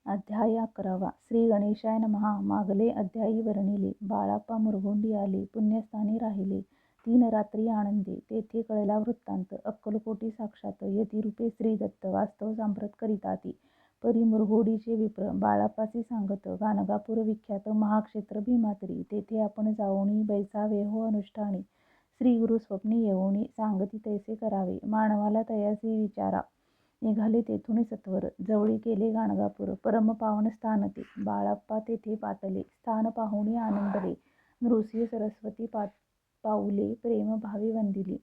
अध्याय 11 श्री गणेशाय नमः. मागले अध्यायी वर्णिले. बाळाप्पा मुरगोंडी आले, पुण्यस्थानी राहिले. 3 रात्री आनंदे. तेथे कळला वृत्तांत. अक्कलकोटी साक्षात यतिरूपे श्रीदत्त वास्तव सांप्रत करिताती. परी मुरघोडीचे विप्र बाळाप्पासी सांगत. गाणगापूर विख्यात महाक्षेत्र भीमातरी. तेथे आपण जाऊनी बैसावे हो अनुष्ठानी. श्री गुरु स्वप्नी येऊनी सांगती तैसे करावे. मानवाला तयासी विचारा. निघाले तेथून सत्वर. जवळी केले गाणगापूर. परमपावन स्थान ते. बाळाप्पा तेथे पातले. स्थान पाहुणी आनंदले. नृसिंह सरस्वती पाऊले प्रेम भावी वंदिली.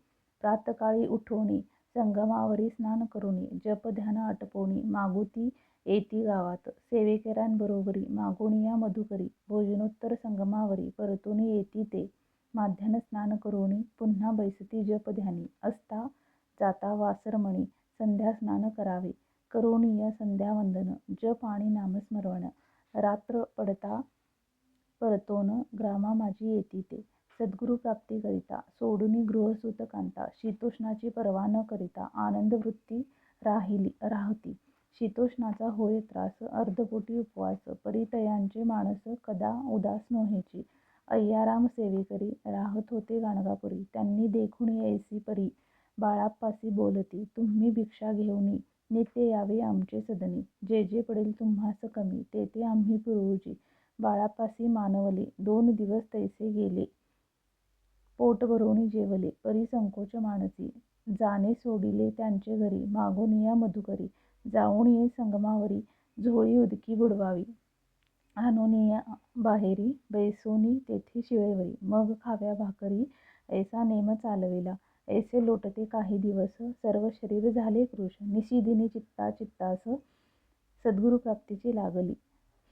प्रातकाळी उठोनी संगमावरी स्नान करुनी. जप ध्यान आटपोनी मागुती येती गावात. सेवेकऱ्यांबरोबरी मागोनिया मधुकरी. भोजनोत्तर संगमावरी परतून येती ते. माध्यान स्नान करुनी पुन्हा बैसती जप ध्यानी. असता जाता वासरमणी संध्या स्नान करावे. करुणीय संध्यावंदन जप आणि नामस्मरण. रात्र पडता परतोन ग्रामा माझी येती ते. सद्गुरु प्राप्ती करिता सोडूनी गृहसूत कांता. शीतोष्णाची पर्वा न करिता आनंद वृत्ती राहती. शीतोष्णाचा होय त्रास. अर्धपोटी उपवास. परितयांचे मानस कदा उदास नोहेची. अय्याराम सेवेकरी राहत होते गाणगापुरी. त्यांनी देखून ऐसी परी बाळाप्पासी बोलती. तुम्ही भिक्षा घेऊनी नित्य यावे आमचे सदनी. जे जे पडेल तुम्हास कमी ते ते आम्ही पुरवुजी. बाळाप्पासी मानवले. 2 दिवस तैसे गेले. पोट भरोनी जेवले. परी संकोच मानसी. जाणे सोडिले त्यांचे घरी. मागोनिया मधुकरी. जाऊन ये संगमावरी झोळी उदकी बुडवावी. आणोनिया बाहेरी बैसोनी तेथे शिळेवरी. मग खाव्या भाकरी ऐसा नेम चालविला. ऐसे लोटते काही दिवस. सर्व शरीर झाले कृश. निशिदिनी चित्तास सद्गुरुप्राप्तीची लागली.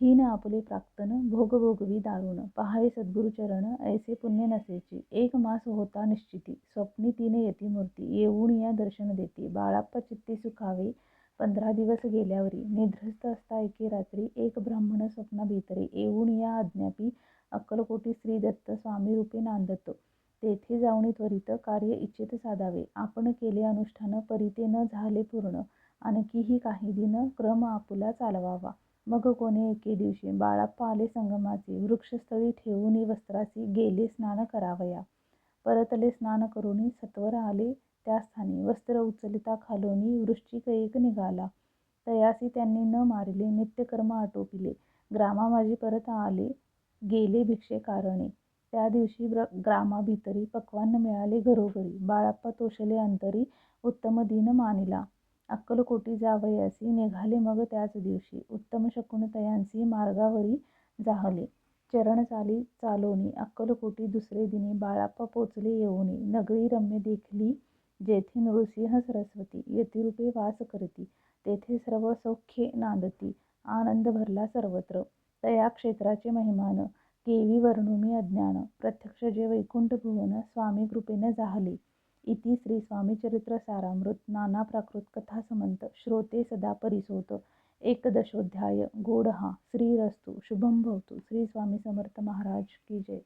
हीन आपुले प्राक्तन भोग भोगवी दारुण. पहावे सद्गुरुचरण ऐसे पुण्य नसेची. 1 मास होता निश्चिती. स्वप्नी 3 यतिमूर्ती येऊन या दर्शन देती. बाळाप्पा चित्ती सुखावे. 15 दिवस गेल्यावरी निद्रस्थ असता एके रात्री एक ब्राह्मण स्वप्ना भीतरी येऊन या आज्ञापी अक्कलकोटी श्रीदत्त स्वामीरूपे नांदत. तेथे जाऊनी त्वरित कार्य इच्छित साधावे. आपण केले अनुष्ठान परी ते न झाले पूर्ण. आणखीही काही दिन क्रम आपुला चालवावा. मग कोणे एके दिवशी बाळाप्पा आले संगमाचे. वृक्षस्थळी ठेवूनी वस्त्रासी गेले स्नान करावया. परतले स्नान करुनी सत्वर आले त्या स्थानी. वस्त्र उचलिता खालोनी वृश्चिक एक निघाला. तयासी त्यांनी न मारिले नित्यकर्म आटोपिले. ग्रामा माझी परत आले गेले भिक्षे कारणे. त्या दिवशी ग्रामाभीतरी पक्वान्न मिळाले घरोघरी. बाळाप्पा तोषले अंतरी उत्तम दिन मानिला. अक्कलकोटी जावयासी निघाले मग त्याच दिवशी. उत्तम शकून तयांसी मार्गावरी जाहले. चरण चालोनी अक्कलकोटी दुसरे दिनी. बाळाप्पा पोचले येऊनी. नगरी रम्य देखली जेथे नृसिंह सरस्वती यतिरूपे वास करती. तेथे सर्व सौख्ये नांदती. आनंद भरला सर्वत्र. तया क्षेत्राचे महिमान केवी वर्णुनी अज्ञान. प्रत्यक्ष जे वैकुंठ भुवन स्वामी कृपेन जाहले. इति श्री स्वामीचरित्र सारामृत नाना प्राकृत कथासमंत. श्रोते सदा परिसोत. 11ोऽध्याय. गोड हा. श्रीरस्तु. शुभम भवतु. श्री स्वामी समर्थ महाराज की जय.